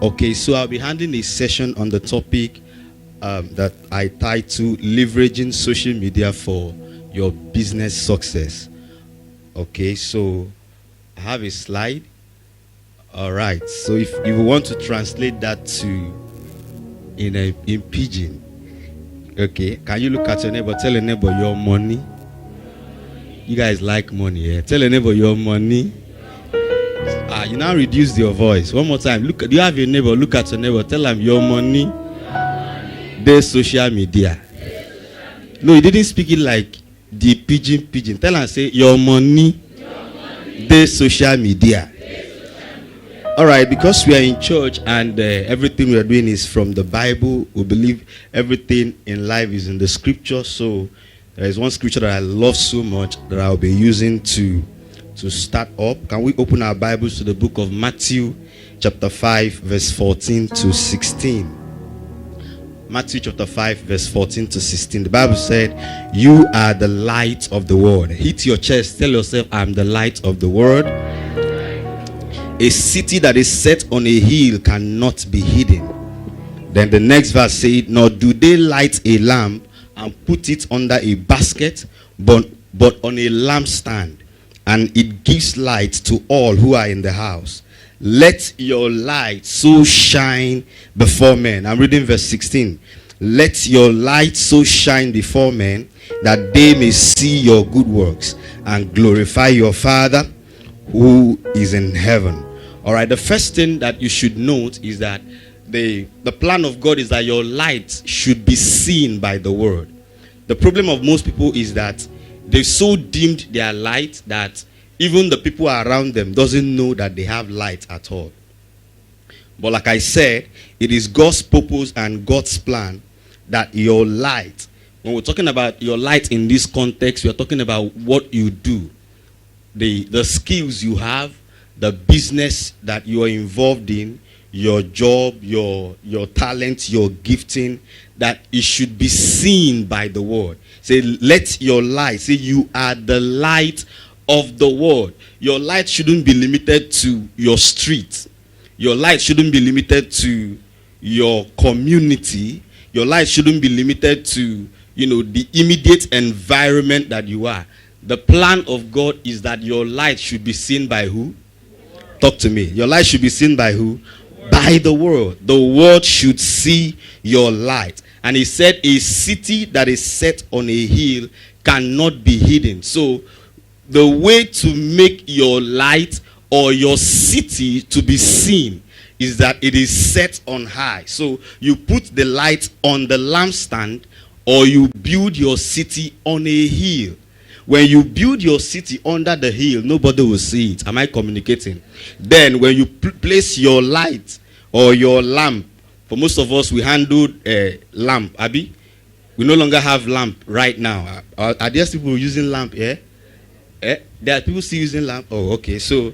Okay, so I'll be handling a session on the topic that I titled Leveraging Social Media for Your Business Success. Okay, so I have a slide. All right, so if you want to translate that to in pidgin, okay, can you look at your neighbor? Tell your neighbor your money. You guys like money, yeah? Tell your neighbor your money. You now reduce your voice. One more time. Look, do you have your neighbor? Look at your neighbor. Tell him your money. There's social media. No, he didn't speak it like the pidgin. Tell him, say your money. There's social media. All right, because we are in church and everything we are doing is from the Bible. We believe everything in life is in the scripture. So there is one scripture that I love so much that I'll be using to start up. Can we open our Bibles to the book of Matthew chapter 5 verse 14 to 16? Matthew chapter 5 verse 14 to 16. The Bible said, you are the light of the world. Hit your chest. Tell yourself, I'm the light of the world. A city that is set on a hill cannot be hidden. Then the next verse said, nor do they light a lamp and put it under a basket, but on a lampstand, and it gives light to all who are in the house. Let your light so shine before men. I'm reading verse 16. Let your light so shine before men that they may see your good works and glorify your Father who is in heaven. All right, the first thing that you should note is that the plan of God is that your light should be seen by the world. The problem of most people is that they've so dimmed their light that even the people around them doesn't know that they have light at all. But like I said, it is God's purpose and God's plan that your light, when we're talking about your light in this context, we're talking about what you do, the skills you have, the business that you are involved in, your job, your talent, your gifting, that it should be seen by the world. Say, let your light, say you are the light of the world. Your light shouldn't be limited to your street. Your light shouldn't be limited to your community. Your light shouldn't be limited to, the immediate environment that you are. The plan of God is that your light should be seen by who? Talk to me. Your light should be seen by who? By the world. The world should see your light. And he said a city that is set on a hill cannot be hidden. So the way to make your light or your city to be seen is that it is set on high. So you put the light on the lampstand or you build your city on a hill. When you build your city under the hill, nobody will see it. Am I communicating? Then when you place your light or your lamp, for most of us, we handled a lamp, Abby. We no longer have lamp right now. Are there people using lamp here? There are people still using lamp. Oh, okay. So,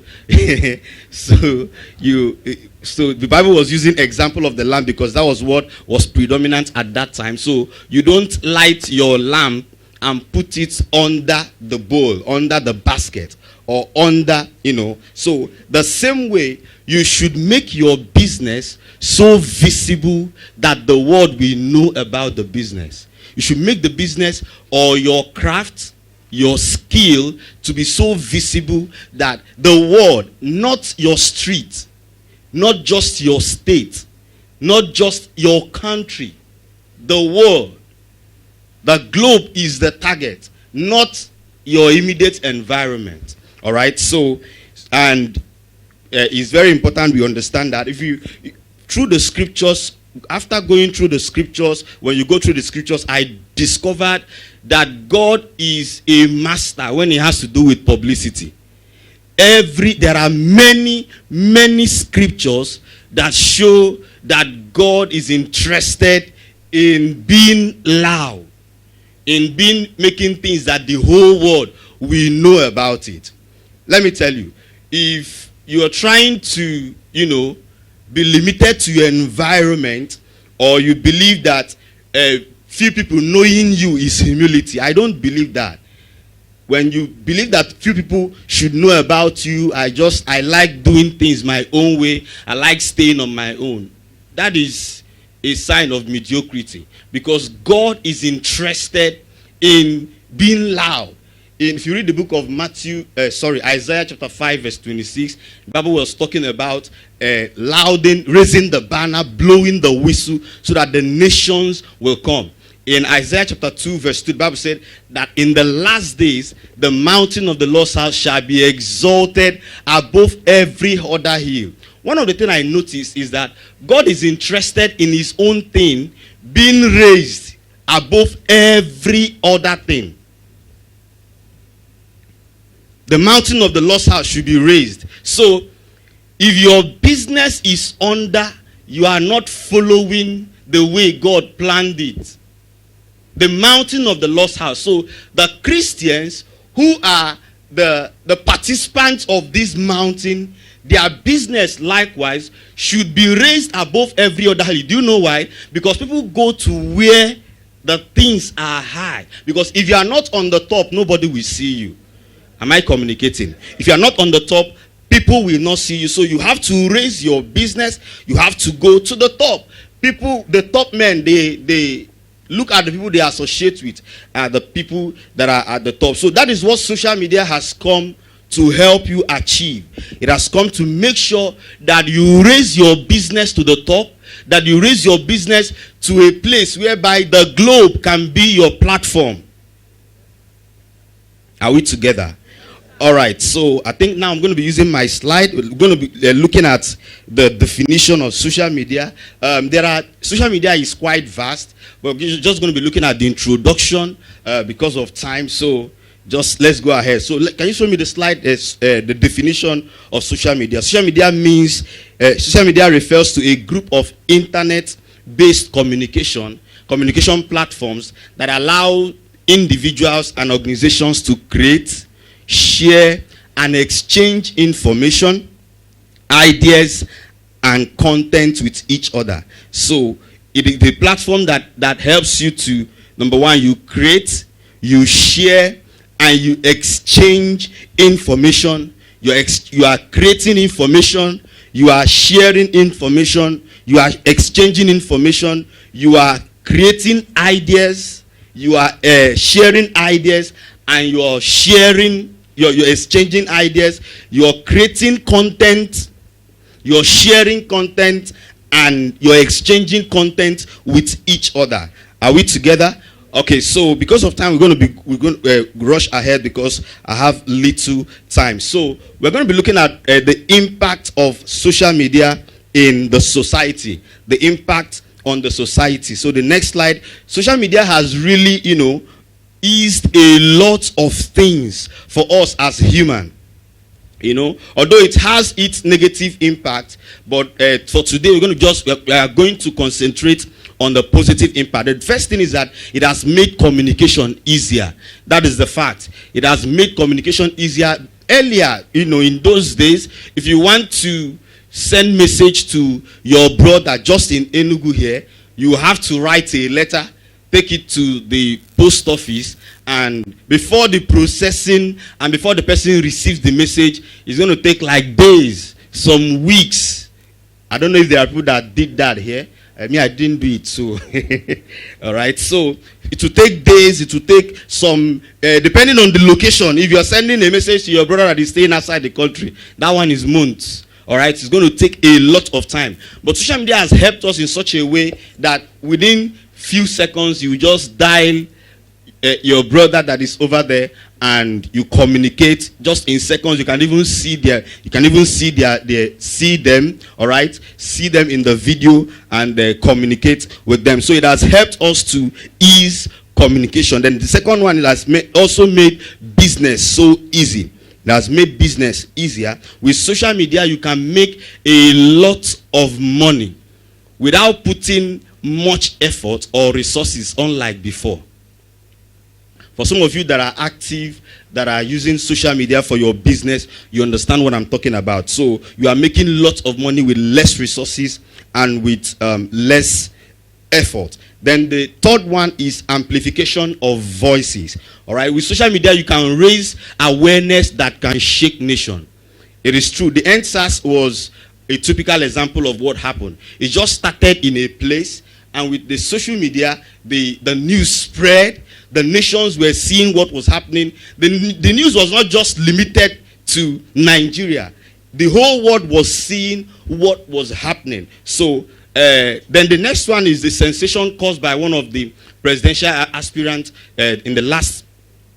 so the Bible was using example of the lamp because that was what was predominant at that time. So you don't light your lamp and put it under the bowl, under the basket, or under, So the same way, you should make your business so visible that the world will know about the business. You should make the business or your craft, your skill to be so visible that the world, not your street, not just your state, not just your country, the world, the globe is the target, not your immediate environment. All right. So, and it's very important we understand that if you, through the scriptures, after going through the scriptures, when you go through the scriptures, I discovered that God is a master when it has to do with publicity. There are many scriptures that show that God is interested in being loud, in making things that the whole world will know about it. Let me tell you, if you are trying to, be limited to your environment, or you believe that few people knowing you is humility, I don't believe that. when you believe that few people should know about you, I like doing things my own way, I like staying on my own, that is a sign of mediocrity, because God is interested in being loud. If you read the book of Isaiah chapter 5 verse 26, the Bible was talking about raising the banner, blowing the whistle, so that the nations will come. In Isaiah chapter 2 verse 2, the Bible said that in the last days, the mountain of the Lord's house shall be exalted above every other hill. One of the things I noticed is that God is interested in his own thing being raised above every other thing. The mountain of the Lord's house should be raised. So, if your business is you are not following the way God planned it. The mountain of the Lord's house. So, the Christians who are the participants of this mountain, their business likewise should be raised above every other hill. Do you know why? Because people go to where the things are high. Because if you are not on the top, nobody will see you. Am I communicating? If you are not on the top, people will not see you. So you have to raise your business. You have to go to the top. People, the top men, they look at the people they associate with, the people that are at the top. So that is what social media has come to help you achieve. It has come to make sure that you raise your business to the top, that you raise your business to a place whereby the globe can be your platform. Are we together? All right, so I think now I'm going to be using my slide. We're going to be looking at the definition of social media. Social media is quite vast, but we're just going to be looking at the introduction because of time. So just let's go ahead. So can you show me the slide? The definition of social media. Social media means, social media refers to a group of internet-based communication platforms that allow individuals and organizations to create, share, and exchange information, ideas, and content with each other. So it is the platform that helps you to, number one, you create, you share, and you exchange information. You are creating information, you are sharing information, you are exchanging information, you are creating ideas, you are sharing ideas, and you are sharing, you're exchanging ideas, you're creating content, you're sharing content, and you're exchanging content with each other. Are we together? Okay, so because of time, we're going to rush ahead because I have little time. So we're going to be looking at the impact of social media in the society, the impact on the society. So the next slide, social media has really, eased a lot of things for us as human. Although it has its negative impact, but for today we are going to concentrate on the positive impact. The first thing is that it has made communication easier. That is the fact. It has made communication easier. Earlier, in those days, if you want to send message to your brother just in Enugu here, you have to write a letter, take it to the post office, and before the processing and before the person receives the message, it's going to take like days, some weeks. I don't know if there are people that did that here. I didn't do it, so all right. So it will take days. It will take some, depending on the location. If you are sending a message to your brother that is staying outside the country, that one is months. All right, it's going to take a lot of time. But social media has helped us in such a way that within few seconds you just dial your brother that is over there, and you communicate just in seconds. You can even see see them, all right, see them in the video and communicate with them. So it has helped us to ease communication. Then the second one, it has also made business so easy. It has made business easier. With social media, you can make a lot of money without putting much effort or resources, unlike before. For some of you that are active, that are using social media for your business, you understand what I'm talking about. So you are making lots of money with less resources and with less effort. Then the third one is amplification of voices. All right, with social media, you can raise awareness that can shake nation. It is true. The NSAS was a typical example of what happened. It just started in a place, and with the social media, the news spread. The nations were seeing what was happening. The news was not just limited to Nigeria. The whole world was seeing what was happening. So then the next one is the sensation caused by one of the presidential aspirants in the last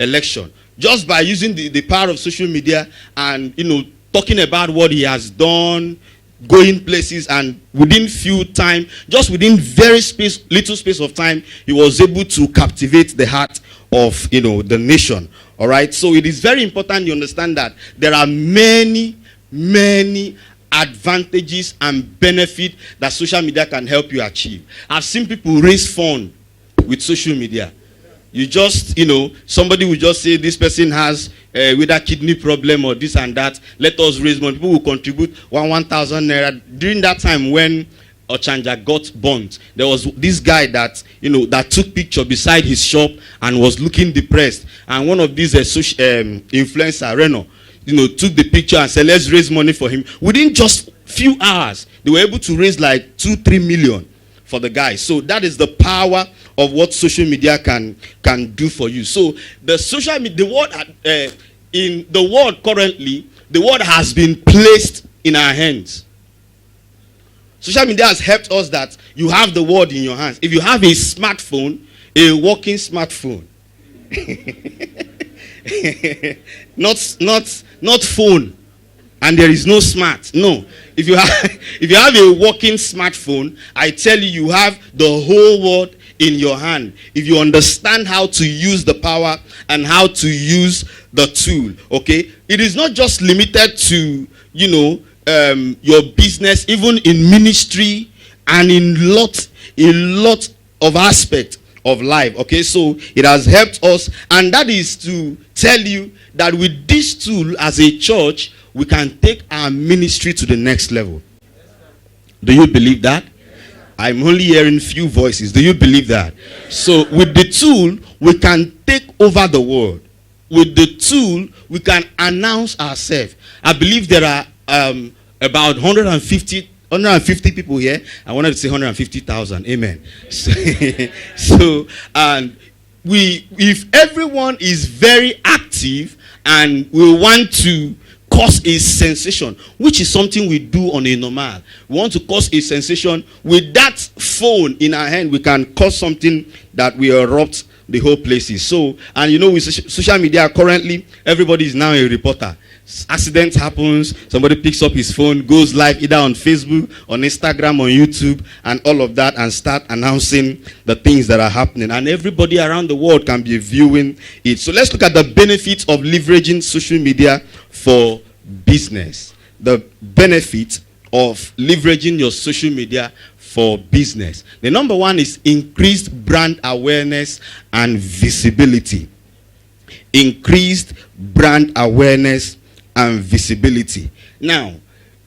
election. Just by using the power of social media and, talking about what he has done, going places, and within just within little space of time, he was able to captivate the heart of, the nation. All right. So it is very important you understand that there are many advantages and benefits that social media can help you achieve. I've seen people raise funds with social media. You just, somebody will just say this person has whether kidney problem or this and that. Let us raise money. People will contribute 1,000 naira. During that time when Ochanja got burnt, there was this guy that, that took picture beside his shop and was looking depressed. And one of these influencer, Reno, took the picture and said, let's raise money for him. Within just few hours, they were able to raise like 2-3 million for the guy. So that is the power of what social media can do for you. So the social media, in the world currently, the world has been placed in our hands. Social media has helped us that you have the world in your hands. If you have a smartphone, a working smartphone, not phone, and there is no smart. No. If you have a working smartphone, I tell you, you have the whole world in your hand. If you understand how to use the power and how to use the tool, okay? It is not just limited to, your business, even in ministry and in a lot of aspects of life, okay? So it has helped us, and that is to tell you that with this tool as a church, we can take our ministry to the next level. Do you believe that? I'm only hearing few voices. Do you believe that? So with the tool, we can take over the world. With the tool, we can announce ourselves. I believe there are about 150 people here. I wanted to say 150,000. Amen. So and if everyone is very active and we want to cause a sensation, which is something we do on a normal. We want to cause a sensation. With that phone in our hand, we can cause something that will erupt the whole places. So, and with social media currently, everybody is now a reporter. Accident happens, somebody picks up his phone, goes live either on Facebook, on Instagram, on YouTube, and all of that, and start announcing the things that are happening. And everybody around the world can be viewing it. So let's look at the benefits of leveraging social media for business. The benefit of leveraging your social media for business. The number one is increased brand awareness and visibility. Increased brand awareness and visibility. Now,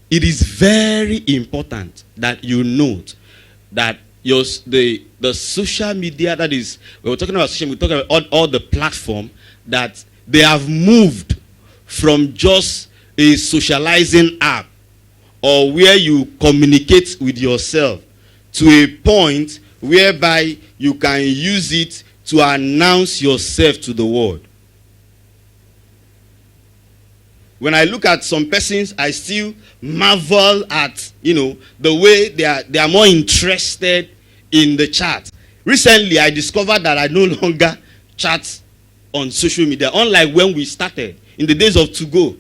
it is very important that you note that the social media, that is, we're talking about social media, we're talking about all the platform, that they have moved from just a socializing app or where you communicate with yourself to a point whereby you can use it to announce yourself to the world. When I look at some persons, I still marvel at, the way they are more interested in the chat. Recently, I discovered that I no longer chat on social media, unlike when we started, in the days of 2Go.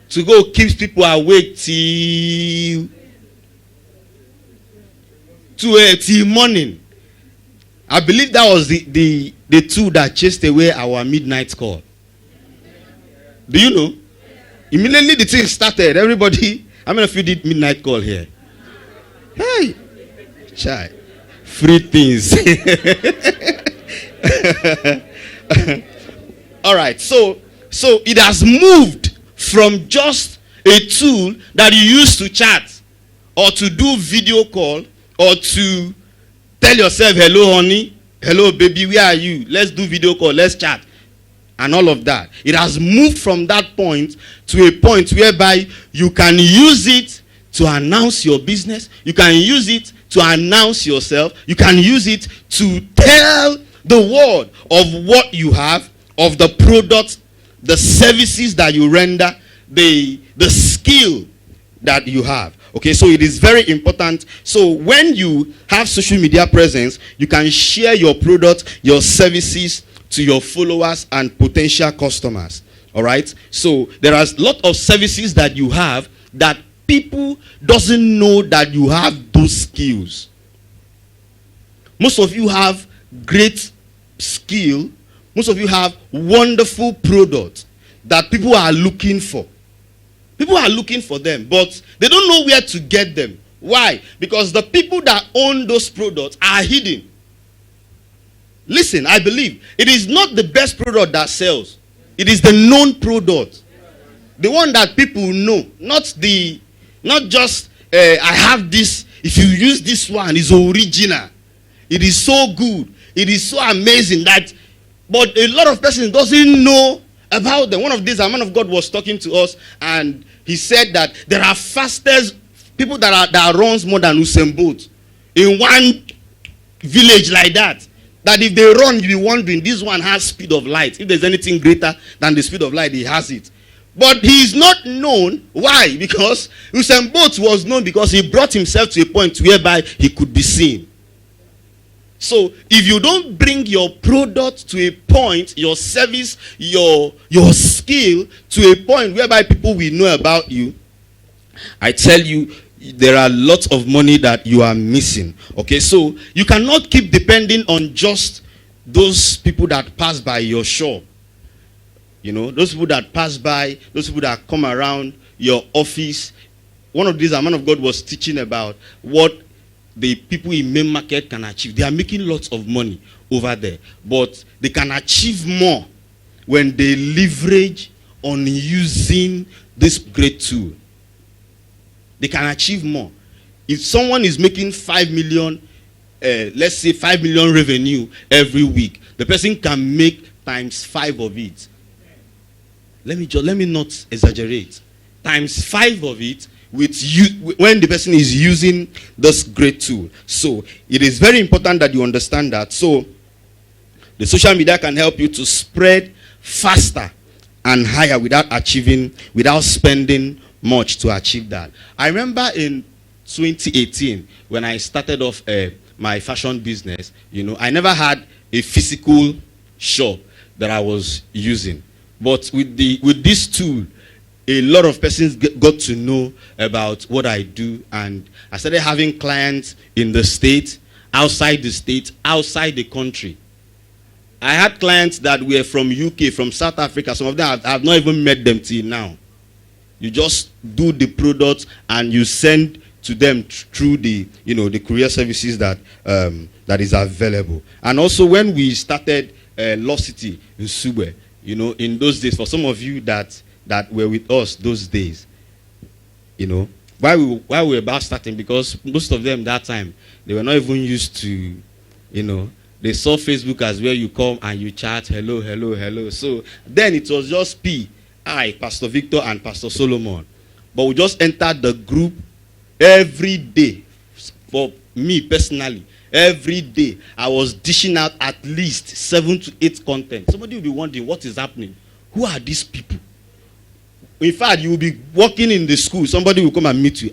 2Go keeps people awake till morning. I believe that was the tool that chased away our midnight call. Do you know? Immediately the thing started, everybody, how many of you did midnight call here? Hey, child, free things. All right, so it has moved from just a tool that you use to chat or to do video call or to Tell yourself, hello, honey. Hello, baby, where are you? Let's do video call. Let's chat. And all of that. It has moved from that point to a point whereby you can use it to announce your business. You can use it to announce yourself. You can use it to tell the world of what you have, of the products, the services that you render, the skill that you have. Okay, so it is very important. So when you have social media presence, you can share your product, your services to your followers and potential customers. All right, so there are a lot of services that you have that people doesn't know that you have those skills. Most of you have great skill. Most of you have wonderful products that people are looking for. People are looking for them, but they don't know where to get them. Why? Because the people that own those products are hidden. Listen, I believe it is not the best product that sells. It is the known product. The one that people know. Not just, I have this, if you use this one, it's original. It is so good. It is so amazing that, but a lot of persons doesn't know about them. One of these, a man of God was talking to us, and he said that there are fastest people that runs more than Usain Bolt in one village like that. That if they run, you'll be wondering, this one has speed of light. If there's anything greater than the speed of light, he has it. But he is not known. Why? Because Usain Bolt was known because he brought himself to a point whereby he could be seen. So if you don't bring your product to a point, your service, your skill to a point whereby people will know about you, I tell you, there are lots of money that you are missing. Okay, so you cannot keep depending on just those people that pass by your shop. You know, those people that pass by, those people that come around your office. One of these, a man of God was teaching about what the people in main market can achieve. They are making lots of money over there, but they can achieve more when they leverage on using this great tool. They can achieve more. If someone is making 5 million, let's say 5 million revenue every week, the person can make times 5 of it. Let me not exaggerate. Times 5 of it with you when the person is using this great tool. So it is very important that you understand that. So the social media can help you to spread faster and higher without spending much to achieve that. I remember in 2018 when I started off my fashion business, you know, I never had a physical shop that I was using. But with this tool, a lot of persons got to know about what I do, and I started having clients in the state, outside the country. I had clients that were from UK, from South Africa. Some of them I have not even met them till now. You just do the product and you send to them through the courier services that is available. And also when we started Lost City in Sube, you know, in those days, for some of you that were with us those days, you know, while we were about starting, because most of them that time, they were not even used to, you know, they saw Facebook as where you come and you chat, hello, hello, hello. So then it was just I, Pastor Victor, and Pastor Solomon. But we just entered the group every day. For me personally, every day I was dishing out at least 7 to 8 content. Somebody will be wondering what is happening. Who are these people? In fact, you will be walking in the school. Somebody will come and meet you.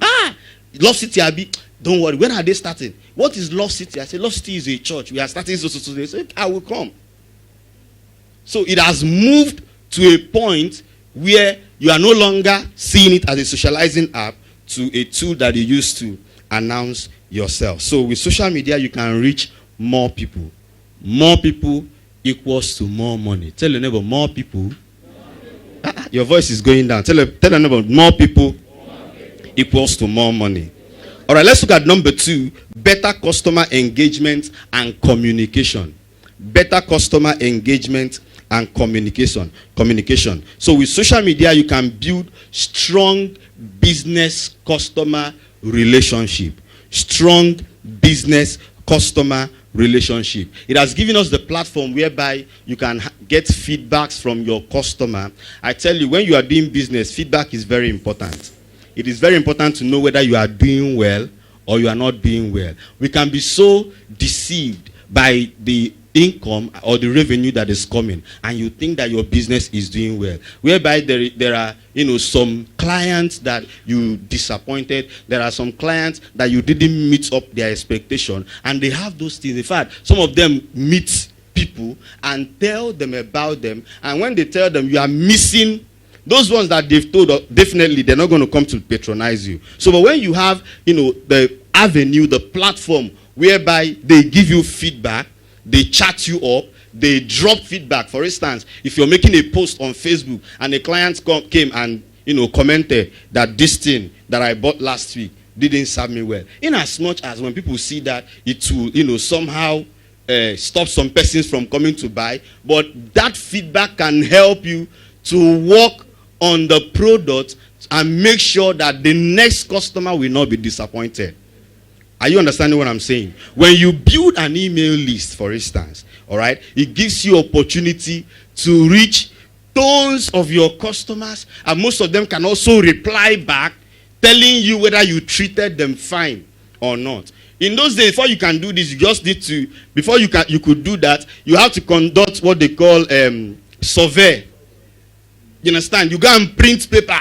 Love City, Abi. Don't worry. When are they starting? What is Love City? I said, Love City is a church. We are starting so. They said, I will come. So it has moved to a point where you are no longer seeing it as a socializing app to a tool that you use to announce yourself. So with social media, you can reach more people. More people equals to more money. Tell your neighbor, more people. Your voice is going down. Tell your neighbor, more people equals to more money. All right, let's look at number 2, better customer engagement and communication. Better customer engagement and communication. So with social media, you can build strong business customer relationship. Strong business customer relationship. It has given us the platform whereby you can get feedbacks from your customer. I tell you, when you are doing business, feedback is very important. It is very important to know whether you are doing well or you are not doing well. We can be so deceived by the income or the revenue that is coming, and you think that your business is doing well, whereby there are some clients that you disappointed, there are some clients that you didn't meet up their expectation, and they have those things. In fact, some of them meet people and tell them about them, and when they tell them, you are missing those ones that they've told. Definitely they're not going to come to patronize you. So but when you have the avenue, the platform whereby they give you feedback, they chat you up, they drop feedback. For instance, if you're making a post on Facebook and a client came and commented that this thing that I bought last week didn't serve me well. In as much as when people see that, it will somehow stop some persons from coming to buy, but that feedback can help you to work on the product and make sure that the next customer will not be disappointed. Are you understanding what I'm saying? When you build an email list, for instance, all right, it gives you opportunity to reach tons of your customers, and most of them can also reply back telling you whether you treated them fine or not. In those days, before you can do this, you just need to, before you could do that, you have to conduct what they call survey. You understand? You go and print paper,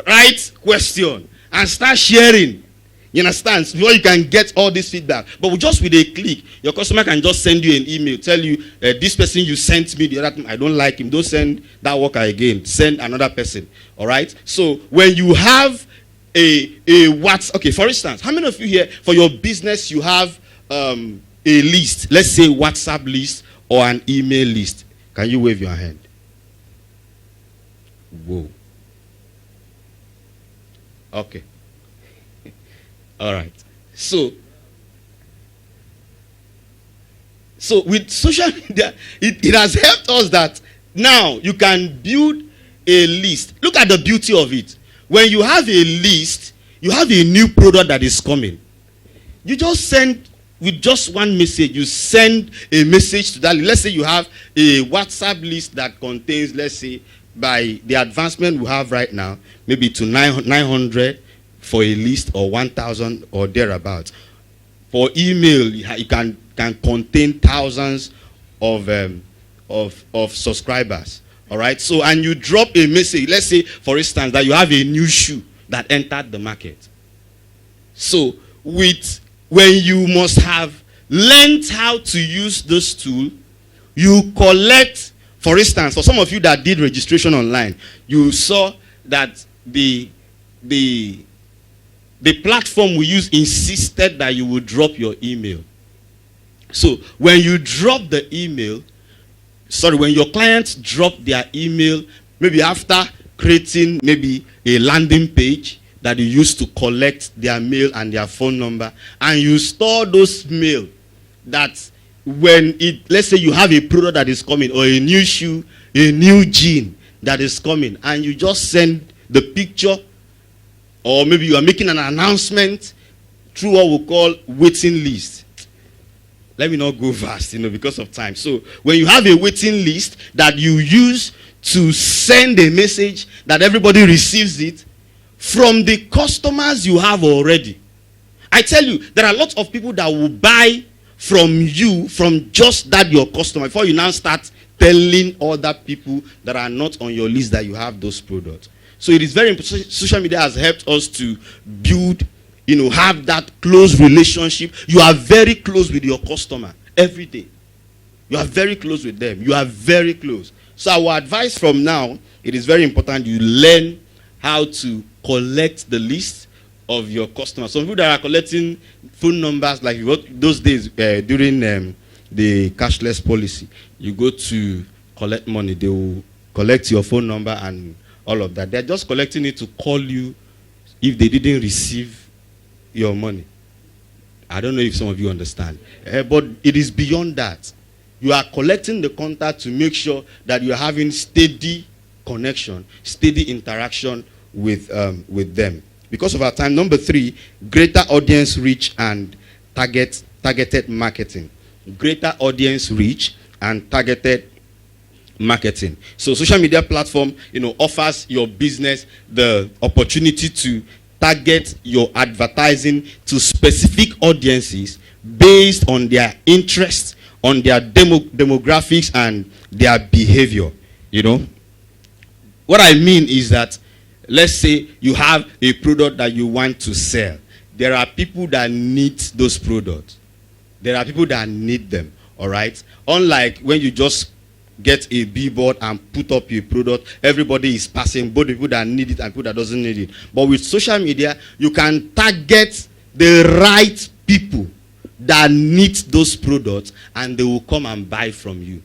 write question, and start sharing. You understand? Before you can get all this feedback. But just with a click, your customer can just send you an email, tell you, this person you sent me the other time, I don't like him. Don't send that worker again. Send another person. All right? So when you have a what? Okay, for instance, how many of you here, for your business, you have a list? Let's say WhatsApp list or an email list. Can you wave your hand? Whoa. Okay. All right. So with social media, it has helped us that now you can build a list. Look at the beauty of it. When you have a list, you have a new product that is coming. You just send, with just one message, you send a message to that. Let's say you have a WhatsApp list that contains, let's say, by the advancement we have right now, maybe to 900 for a list, or 1,000 or thereabouts. For email, it can contain thousands of subscribers. All right. So, and you drop a message. Let's say, for instance, that you have a new shoe that entered the market. So, when you must have learned how to use this tool, you collect. For instance, for some of you that did registration online, you saw that the platform we use insisted that you would drop your email. So when you drop the email, when your clients drop their email, maybe after creating maybe a landing page that you use to collect their mail and their phone number, and you store those mail, that when let's say you have a product that is coming, or a new shoe, a new jean that is coming, and you just send the picture, or maybe you are making an announcement through what we call waiting list. Let me not go fast, because of time. So when you have a waiting list that you use to send a message that everybody receives it from the customers you have already. I tell you, there are lots of people that will buy from you, from just that your customer, before you now start telling other people that are not on your list that you have those products. So it is very important. Social media has helped us to build, have that close relationship. You are very close with your customer every day. You are very close with them. You are very close. So our advice from now, it is very important you learn how to collect the list of your customers. Some people that are collecting phone numbers, like those days during the cashless policy, you go to collect money, they will collect your phone number and all of that. They're just collecting it to call you if they didn't receive your money. I don't know if some of you understand. But it is beyond that. You are collecting the contact to make sure that you're having steady connection, steady interaction with them. Because of our time, number 3, greater audience reach and target targeted marketing, greater audience reach, and targeted marketing. So social media platform, offers your business the opportunity to target your advertising to specific audiences based on their interests, on their demographics, and their behavior. What I mean is that, let's say you have a product that you want to sell. There are people that need those products. There are people that need them, all right? Unlike when you just get a billboard and put up your product, everybody is passing, both people that need it and people that doesn't need it. But with social media, you can target the right people that need those products, and they will come and buy from you.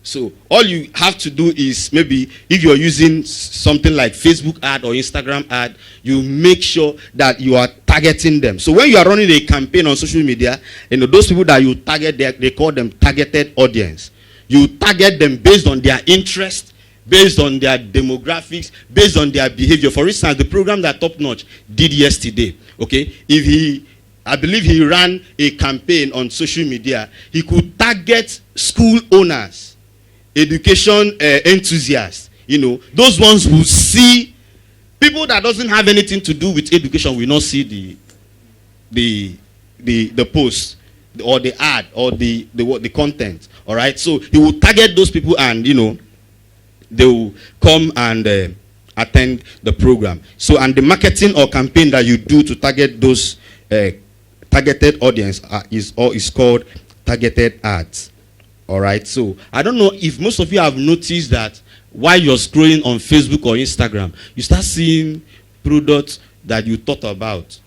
So all you have to do is, maybe if you're using something like Facebook ad or Instagram ad, you make sure that you are targeting them. So when you are running a campaign on social media, those people that you target, they call them targeted audience. You target them based on their interest, based on their demographics, based on their behavior. For instance, the program that Top Notch did yesterday, okay, I believe he ran a campaign on social media, he could target school owners, education enthusiasts, those ones who see people that doesn't have anything to do with education will not see the post or the ad or the content. All right, so he will target those people, and they will come and attend the program. So, and the marketing or campaign that you do to target those targeted audience is called targeted ads. All right, so I don't know if most of you have noticed that while you're scrolling on Facebook or Instagram, you start seeing products that you thought about.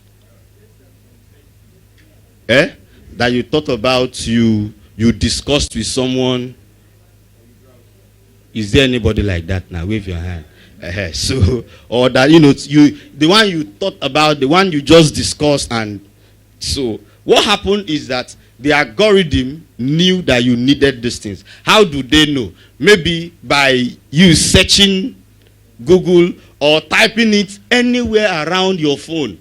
That you thought about, you discussed with someone. Is there anybody like that now? Wave your hand. So, or that the one you thought about, the one you just discussed, and so what happened is that the algorithm knew that you needed these things. How do they know? Maybe by you searching Google or typing it anywhere around your phone.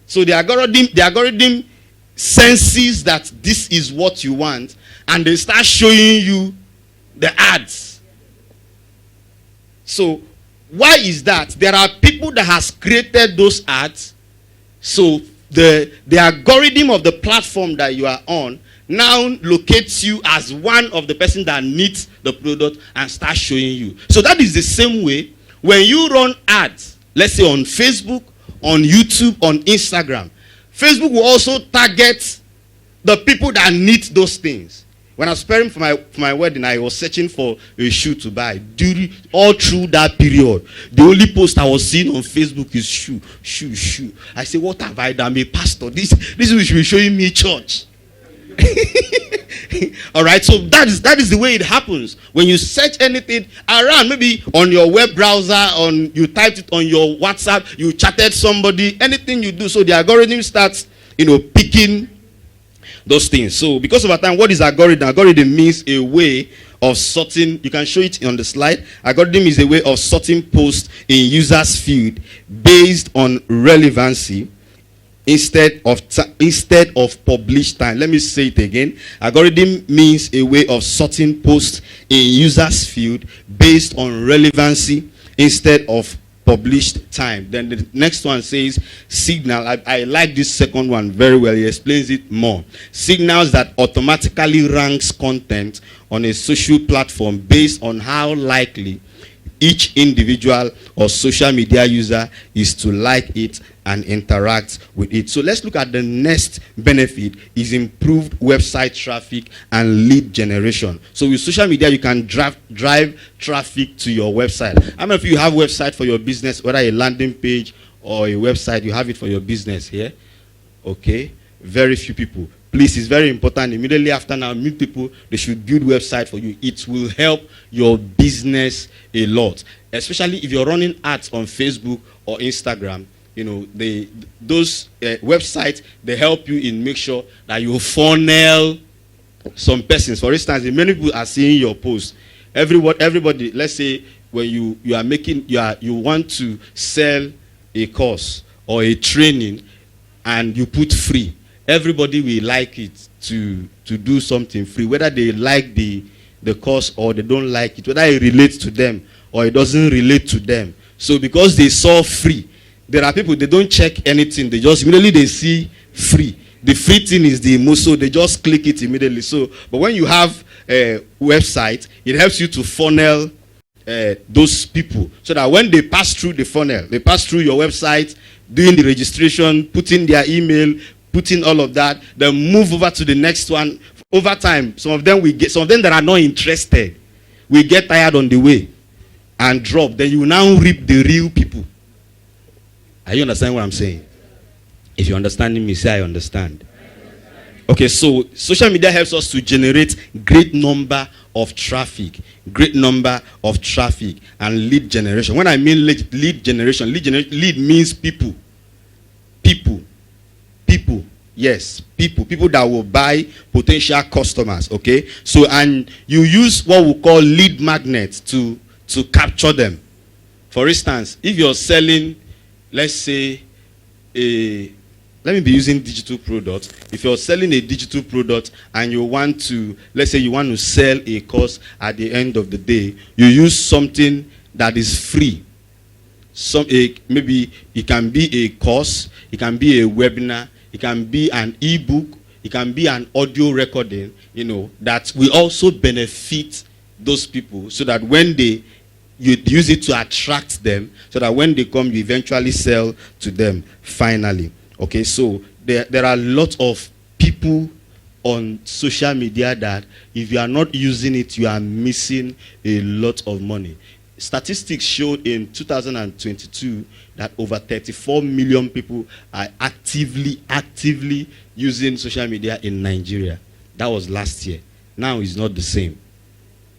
So the algorithm senses that this is what you want, and they start showing you the ads. So why is that? There are people that has created those ads. So the algorithm of the platform that you are on now locates you as one of the person that needs the product and start showing you. So that is the same way when you run ads, let's say on Facebook, on YouTube, on Instagram. Facebook will also target the people that need those things. When I was preparing for my wedding, I was searching for a shoe to buy. All through that period, the only post I was seeing on Facebook is shoe. I said, what have I done? I'm a pastor. This is should be showing me church. All right, so that is the way it happens. When you search anything around, maybe on your web browser, you typed it on your WhatsApp, you chatted somebody, anything you do, so the algorithm starts, picking those things. So because of our time, what is algorithm? Algorithm means a way of sorting. You can show it on the slide. Algorithm is a way of sorting posts in users' feed based on relevancy instead of published time. Let me say it again. Algorithm means a way of sorting posts in users' feed based on relevancy instead of published time. Then the next one says signal. I like this second one very well. He explains it more. Signals that automatically ranks content on a social platform based on how likely each individual or social media user is to like it and interact with it. So let's look at the next benefit is improved website traffic and lead generation. So with social media, you can drive traffic to your website. How many of you have a website for your business, whether a landing page or a website, you have it for your business here? Okay, very few people. Please, it's very important. Immediately after now, meet people, they should build website for you. It will help your business a lot. Especially if you're running ads on Facebook or Instagram. Those websites, they help you in make sure that you funnel some persons. For instance, if many people are seeing your post, everybody, let's say when you want to sell a course or a training and you put free, everybody will like it to do something free, whether they like the course or they don't like it, whether it relates to them or it doesn't relate to them. So because they saw free, there are people, they don't check anything, they just immediately they see free. The free thing is the most, so they just click it immediately. So, but when you have a website, it helps you to funnel those people, so that when they pass through the funnel, they pass through your website, doing the registration, putting their email, putting all of that, then move over to the next one. Over time, some of them that are not interested will get tired on the way and drop. Then you will now reap the real people. Are you understanding what I'm saying? If you're understanding me, say I understand. Okay, so social media helps us to generate great number of traffic and lead generation. When I mean lead generation means people. Yes, people that will buy, potential customers. Okay, so and you use what we call lead magnets to capture them. For instance, if you're selling, let's say, let me be using digital products. If you're selling a digital product and you want to, let's say you want to sell a course at the end of the day, you use something that is free. Maybe it can be a course, it can be a webinar, it can be an ebook, it can be an audio recording, that will also benefit those people, so that when you use it to attract them, so that when they come, you eventually sell to them finally. Okay, so there are a lot of people on social media that if you are not using it, you are missing a lot of money. Statistics showed in 2022 that over 34 million people are actively using social media in Nigeria. That was last year. Now it's not the same.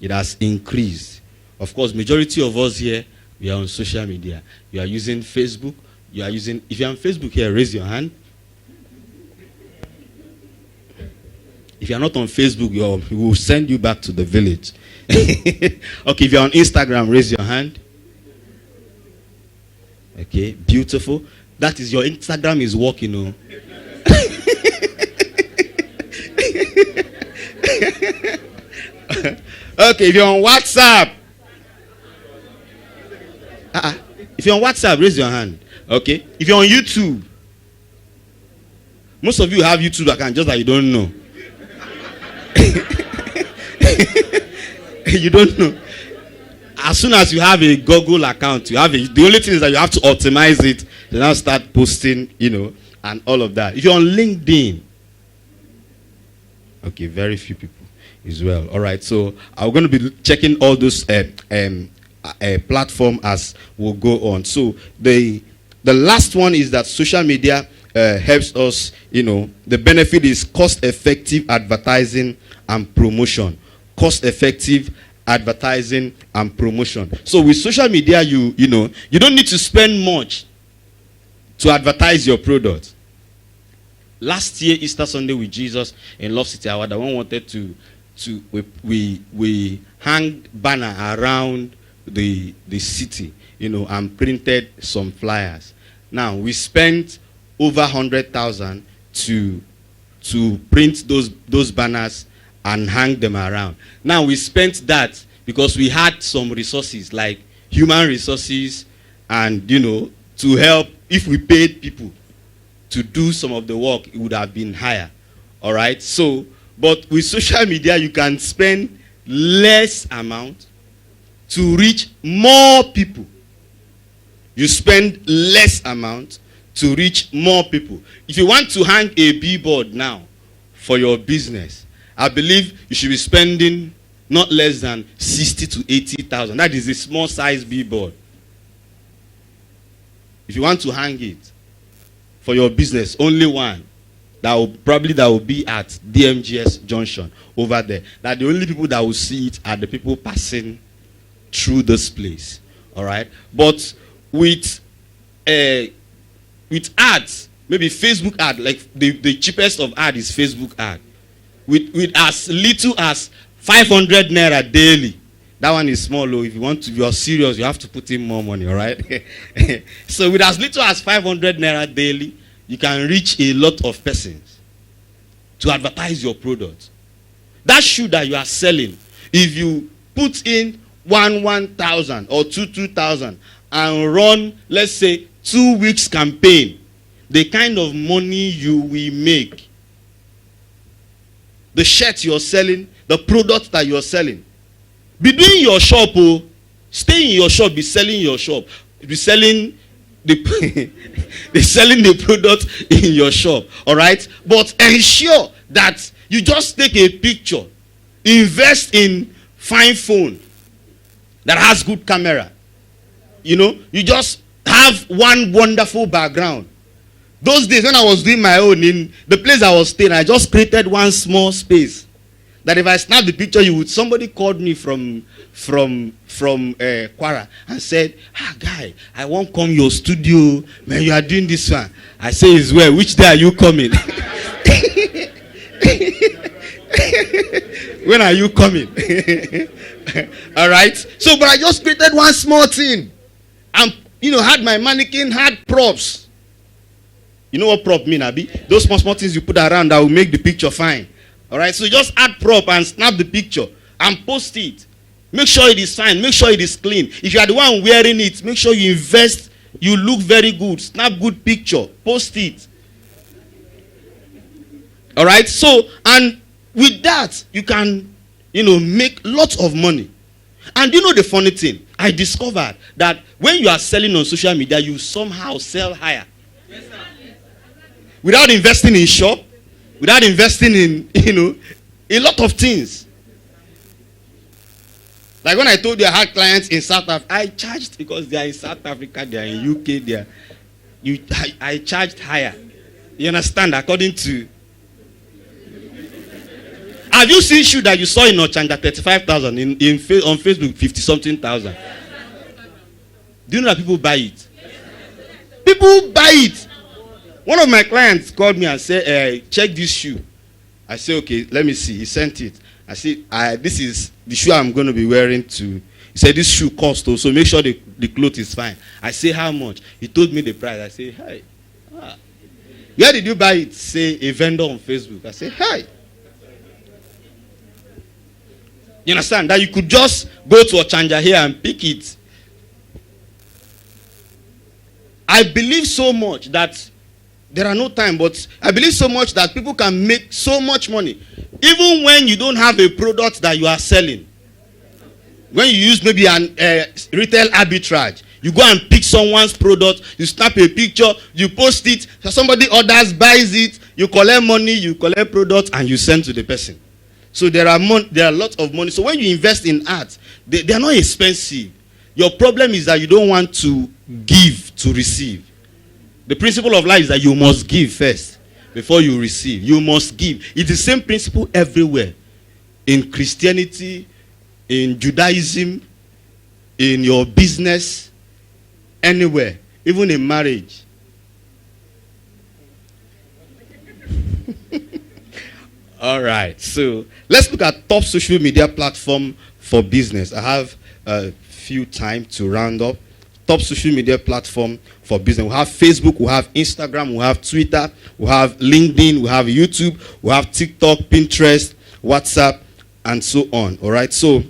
It has increased. Of course, majority of us here, we are on social media. You are using Facebook. If you're on Facebook here, raise your hand. If you're not on Facebook, we will send you back to the village. Okay, if you're on Instagram, raise your hand. Okay, beautiful. That is, your Instagram is working. Okay, if you're on WhatsApp. If you're on WhatsApp, raise your hand. Okay, if you're on YouTube, most of you have YouTube account, just that you don't know. You don't know. As soon as you have a Google account, the only thing is that you have to optimize it. Then now start posting, and all of that. If you're on LinkedIn, okay, very few people as well. All right, so I'm going to be checking all those platform as we'll go on. So the last one is that social media helps us. The benefit is cost-effective advertising and promotion. Cost-effective advertising and promotion. So with social media, you don't need to spend much to advertise your product. Last year, Easter Sunday with Jesus in Love City Awada, one wanted we hang banner around the city, and printed some flyers. Now we spent over 100,000 to print those banners and hang them around. Now we spent that because we had some resources like human resources, and to help. If we paid people to do some of the work, it would have been higher. All right. So, but with social media, you can spend less amount to reach more people. You spend less amount to reach more people. If you want to hang a billboard now for your business, I believe you should be spending not less than 60 to 80,000. That is a small size billboard. If you want to hang it for your business, only one, that will be at DMGS Junction over there. That the only people that will see it are the people passing through this place. All right, but with ads, maybe Facebook ad, like the cheapest of ad is Facebook ad. With as little as 500 naira daily. That one is small. If you are serious, you have to put in more money. All right. So with as little as 500 naira daily, you can reach a lot of persons. to advertise your product. That shoe that you are selling, if you put in 1,000 or 2,000 and run, let's say, 2 weeks campaign, the kind of money you will make, the shirt you're selling, the product that you're selling, be doing your shop, oh, stay in your shop, be selling your shop, be selling the be selling the product in your shop, all right? But ensure that you just take a picture, invest in fine phone that has good camera. You know, you just have one wonderful background. Those days when I was doing my own in the place I was staying, I just created one small space that if I snap the picture, somebody called me from Kwara and said, guy, I won't come your studio, man, you are doing this one. I say, it's well, which day are you coming? When are you coming? All right. So, but I just created one small thing. And, had my mannequin, had props. You know what prop mean, Abi? Those small things you put around that will make the picture fine. All right. So just add prop and snap the picture and post it. Make sure it is fine. Make sure it is clean. If you are the one wearing it, make sure you invest. You look very good. Snap good picture. Post it. All right. So, and with that, you can, make lots of money. And the funny thing? I discovered that when you are selling on social media, you somehow sell higher. Yes, sir. Without investing in shop, without investing in, a lot of things. Like when I told you I had clients in South Africa, I charged because they are in South Africa, they are in UK, I charged higher. You understand? According to... Have you seen shoe that you saw in Ochanja 35,000 on Facebook 50-something thousand? Do you know that people buy it? People buy it. One of my clients called me and said, check this shoe. I said, okay, let me see. He sent it. I said, this is the shoe I'm going to be wearing to. He said, this shoe costs, so make sure the cloth is fine. I say, how much? He told me the price. I say, hi. Where did you buy it? Say, a vendor on Facebook. I say, hi. You understand? That you could just go to Ochanja here and pick it. I believe so much that there are no time, but I believe so much that people can make so much money. Even when you don't have a product that you are selling. When you use maybe an retail arbitrage, you go and pick someone's product, you snap a picture, you post it, somebody orders, buys it, you collect money, you collect product, and you send to the person. So there are lots of money. So when you invest in art, they are not expensive. Your problem is that you don't want to give to receive. The principle of life is that you must give first before you receive. You must give. It's the same principle everywhere. In Christianity, in Judaism, in your business, anywhere, even in marriage. All right, so let's look at top social media platform for business. I have a few time to round up. Top social media platform for business. We have Facebook, we have Instagram, we have Twitter, we have LinkedIn, we have YouTube, we have TikTok, Pinterest, WhatsApp, and so on. All right, so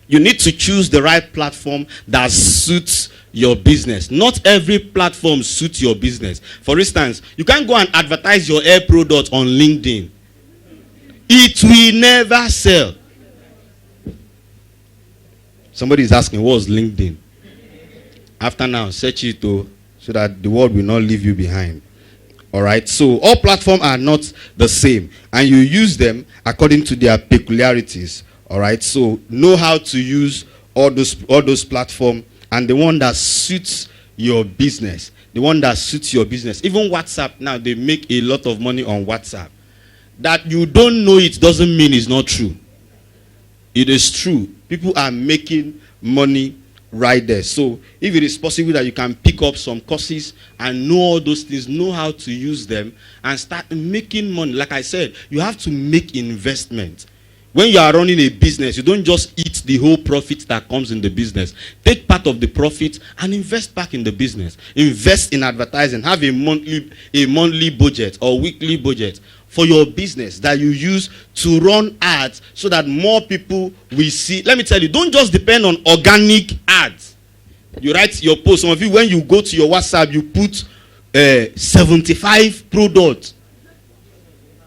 you need to choose the right platform that suits your business. Not every platform suits your business. For instance, you can't go and advertise your hair product on LinkedIn. It will never sell. Somebody is asking, what's LinkedIn? After now, search it so that the world will not leave you behind. All right. So all platforms are not the same, and you use them according to their peculiarities. All right. So know how to use all those platforms, and the one that suits your business. The one that suits your business. Even WhatsApp now, they make a lot of money on WhatsApp. That you don't know it doesn't mean it's not true. It is true. People are making money right there. So if it is possible that you can pick up some courses and know all those things, know how to use them and start making money. Like I said, you have to make investment When you are running a business, you don't just eat the whole profit that comes in the business. Take part of the profit and invest back in the business. Invest in advertising. Have a monthly budget or weekly budget for your business that you use to run ads so that more people will see. Let me tell you, don't just depend on organic ads. You write your post. Some of you, when you go to your WhatsApp, you put 75 products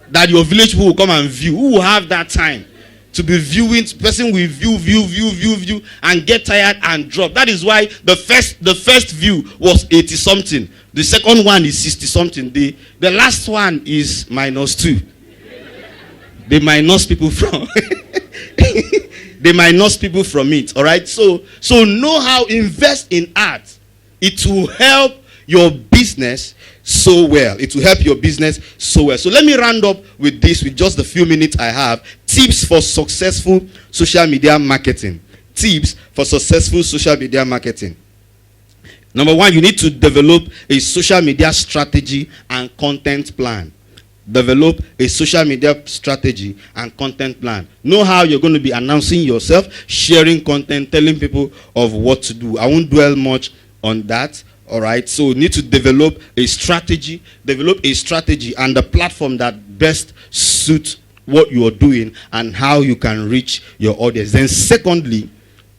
that your village people will come and view. Who will have that time to be viewing? Person will view and get tired and drop. That is why the first view was 80 something. The second one is 60 something. The last one is -2. They minus people from they minus people from it. All right. So know how, invest in ads. It will help your business so well. It will help your business so well. So let me round up with this, with just the few minutes I have. Tips for successful social media marketing. Tips for successful social media marketing. Number one, you need to develop a social media strategy and content plan. Develop a social media strategy and content plan. Know how you're going to be announcing yourself, sharing content, telling people of what to do. I won't dwell much on that. All right. So you need to develop a strategy and the platform that best suits what you are doing and how you can reach your audience. Then secondly,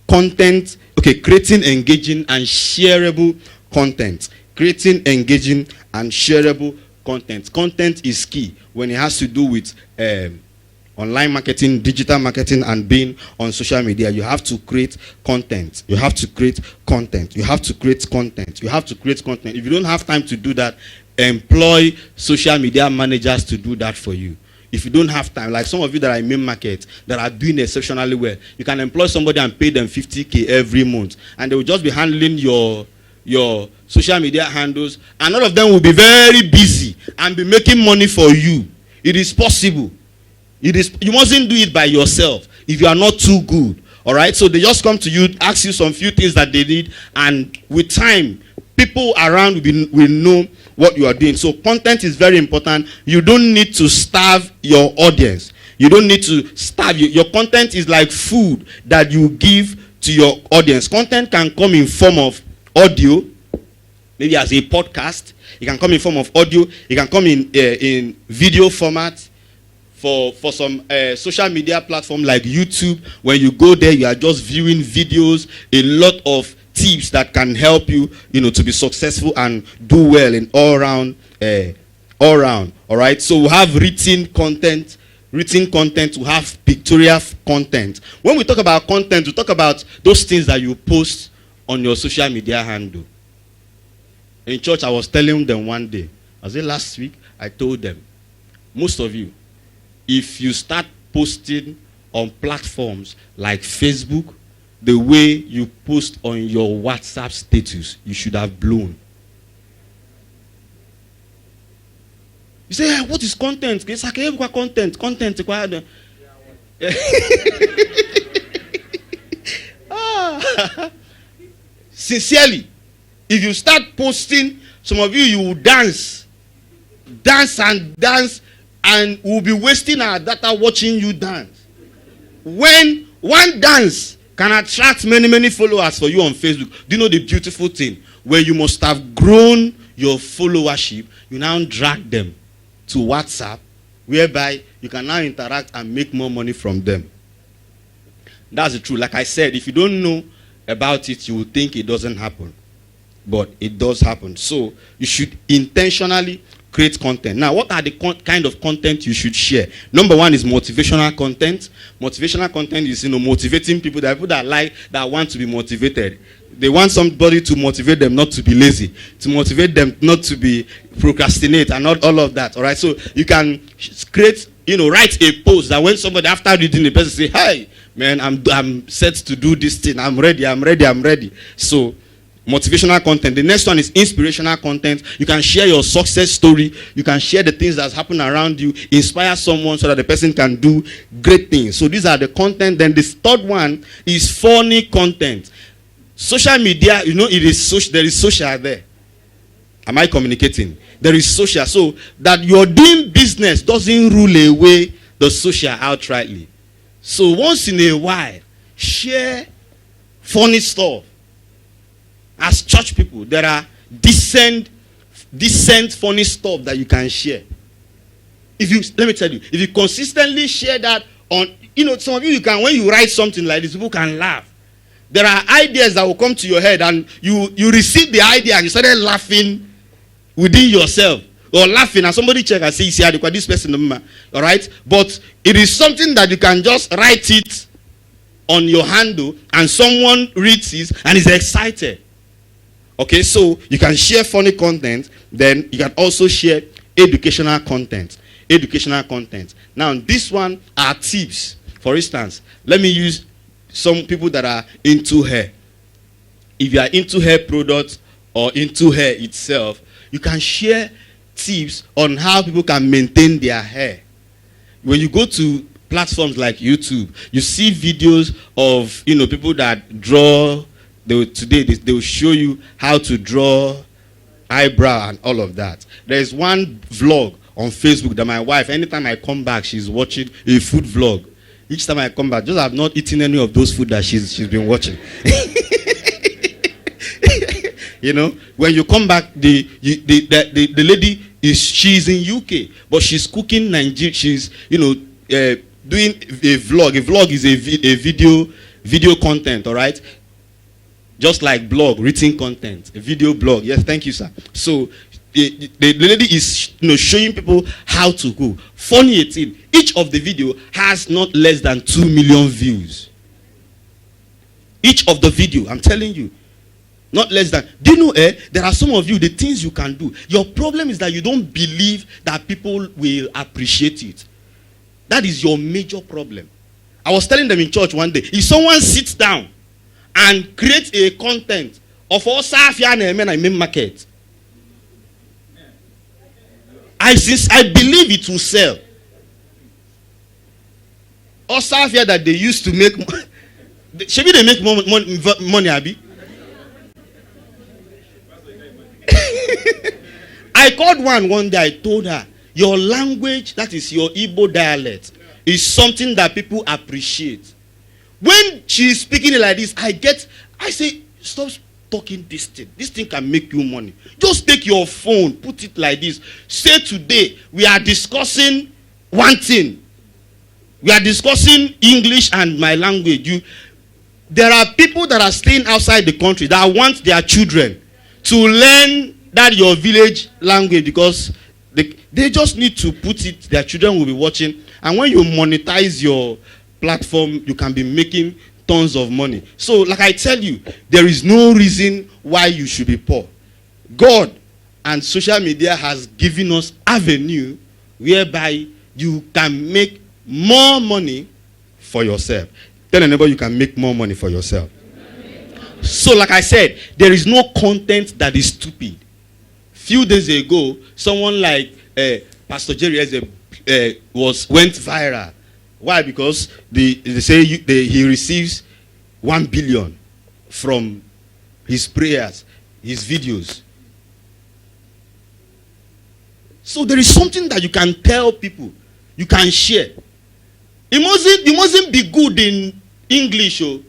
content. Okay, creating engaging and shareable content. Creating engaging and shareable content. Content is key when it has to do with online marketing, digital marketing, and being on social media. You have to create content. You have to create content. You have to create content. You have to create content. If you don't have time to do that, employ social media managers to do that for you. If you don't have time, like some of you that are in main market that are doing exceptionally well, you can employ somebody and pay them 50K every month, and they will just be handling your social media handles, and all of them will be very busy and be making money for you. It is possible. You mustn't do it by yourself if you are not too good. All right, so they just come to you, ask you some few things that they need, and with time, people around will know what you are doing. So content is very important. You don't need to starve your audience. You don't need to starve you. Your content is like food that you give to your audience. Content can come in form of audio, maybe as a podcast. It can come in form of audio. It can come in video format. For some social media platform like YouTube, when you go there, you are just viewing videos, a lot of tips that can help you, to be successful and do well in all round. All right. So we have written content. We have pictorial content. When we talk about content, we talk about those things that you post on your social media handle. In church, I was telling them one day, last week, I told them, most of you, if you start posting on platforms like Facebook, the way you post on your WhatsApp status, you should have blown. You say, hey, what is content? It's like content. Content. Sincerely, if you start posting, some of you will dance, and we'll be wasting our data watching you dance. When one dance can attract many followers for you on Facebook, do you know the beautiful thing? Where you must have grown your followership, you now drag them to WhatsApp, whereby you can now interact and make more money from them. That's the truth. Like I said, if you don't know about it, you will think it doesn't happen. But it does happen. So you should intentionally create content. Now, what are the kind of content you should share? Number one is motivational content. Motivational content is, motivating people that want to be motivated. They want somebody to motivate them not to be lazy, to motivate them not to be procrastinate, and not all of that. All right. So you can create, write a post that when somebody after reading the person say, "Hey, man, I'm set to do this thing. I'm ready." So motivational content. The next one is inspirational content. You can share your success story. You can share the things that's happened around you, inspire someone so that the person can do great things. So these are the content. Then the third one is funny content. Social media, it is social. There is social there. Am I communicating? There is social. So that you're doing business doesn't rule away the social outrightly. So once in a while, share funny stuff. As church people, there are decent funny stuff that you can share. Let me tell you, if you consistently share that on, some of you can, when you write something like this, people can laugh. There are ideas that will come to your head, and you receive the idea and you started laughing within yourself, or laughing, and somebody check and say, see, this person, all right? But it is something that you can just write it on your handle, and someone reads it and is excited. Okay, so you can share funny content, then you can also share educational content. Now, this one are tips. For instance, let me use some people that are into hair. If you are into hair products or into hair itself, you can share tips on how people can maintain their hair. When you go to platforms like YouTube, you see videos of people that draw. They will show you how to draw eyebrow and all of that. There's one vlog on Facebook that my wife, anytime I come back, she's watching a food vlog. Each time I come back, just I've not eaten any of those food that she's been watching. When you come back, the lady she's in UK, but she's cooking Nigeria. She's doing a vlog. A vlog is a video content, all right? Just like blog, written content, a video blog. Yes, thank you, sir. So the lady is showing people how to cook. Funny thing, each of the video has not less than 2 million views. Each of the video, I'm telling you, not less than. Do you know, there are some of you, the things you can do. Your problem is that you don't believe that people will appreciate it. That is your major problem. I was telling them in church one day, if someone sits down and create a content of all Safia and main market, I believe it will sell. Or Safia that they used to make, maybe they make money, Abi. I called one day, I told her, your language, that is your Igbo dialect, is something that people appreciate. When she's speaking it like this, I say, stop talking this thing. This thing can make you money. Just take your phone, put it like this. Say today, we are discussing one thing. We are discussing English and my language. There are people that are staying outside the country that want their children to learn that your village language, because they just need to put it, their children will be watching. And when you monetize your platform, you can be making tons of money. So, like I tell you, there is no reason why you should be poor. God and social media has given us avenue whereby you can make more money for yourself. Tell a neighbor you can make more money for yourself. So, like I said, there is no content that is stupid. Few days ago, someone like Pastor Jerry went viral. Why? Because they say he receives 1 billion from his prayers, his videos. So there is something that you can tell people, you can share. It mustn't be good in English. Oh.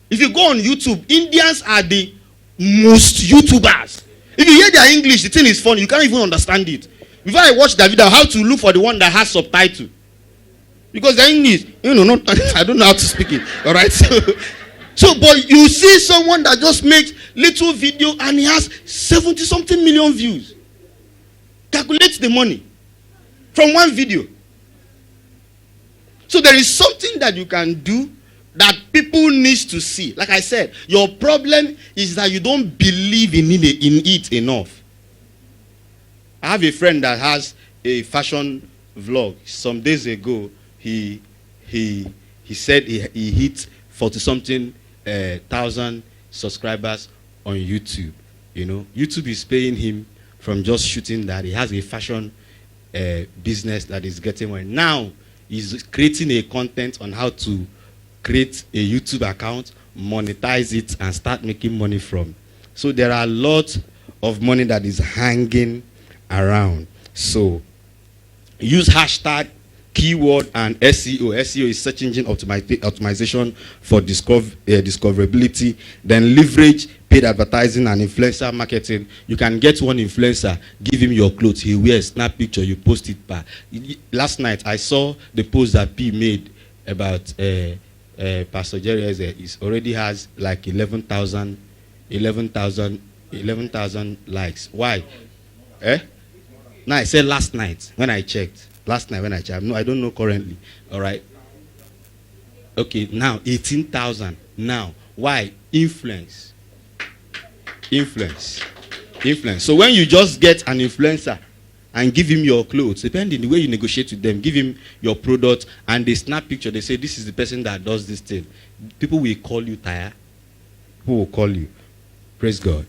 If you go on YouTube, Indians are the most YouTubers. If you hear their English, the thing is funny. You can't even understand it. Before I watch that video, I have to look for the one that has subtitle. Because the English, I don't know how to speak it. All right? But you see someone that just makes little video and he has 70-something million views. Calculate the money from one video. So there is something that you can do that people need to see. Like I said, your problem is that you don't believe in it enough. I have a friend that has a fashion vlog. Some days ago, he said he hit 40-something thousand subscribers on YouTube. YouTube is paying him from just shooting that. He has a fashion business that is getting money. Now, he's creating a content on how to create a YouTube account, monetize it, and start making money from. So there are a lot of money that is hanging around. So use hashtag keyword and SEO. SEO is search engine optimization for discoverability. Then leverage paid advertising and influencer marketing. You can get one influencer, give him your clothes, he wears, snap picture, you post it back. Last night I saw the post that P made about Pastor Jerry Eze. It already has like 11,000 likes. Why? No, I said last night when I checked. No, I don't know currently. All right. Okay, now 18,000. Now, why? Influence. So when you just get an influencer and give him your clothes, depending the way you negotiate with them, give him your product and they snap picture, they say this is the person that does this thing. People will call you Taya. Who will call you? Praise God.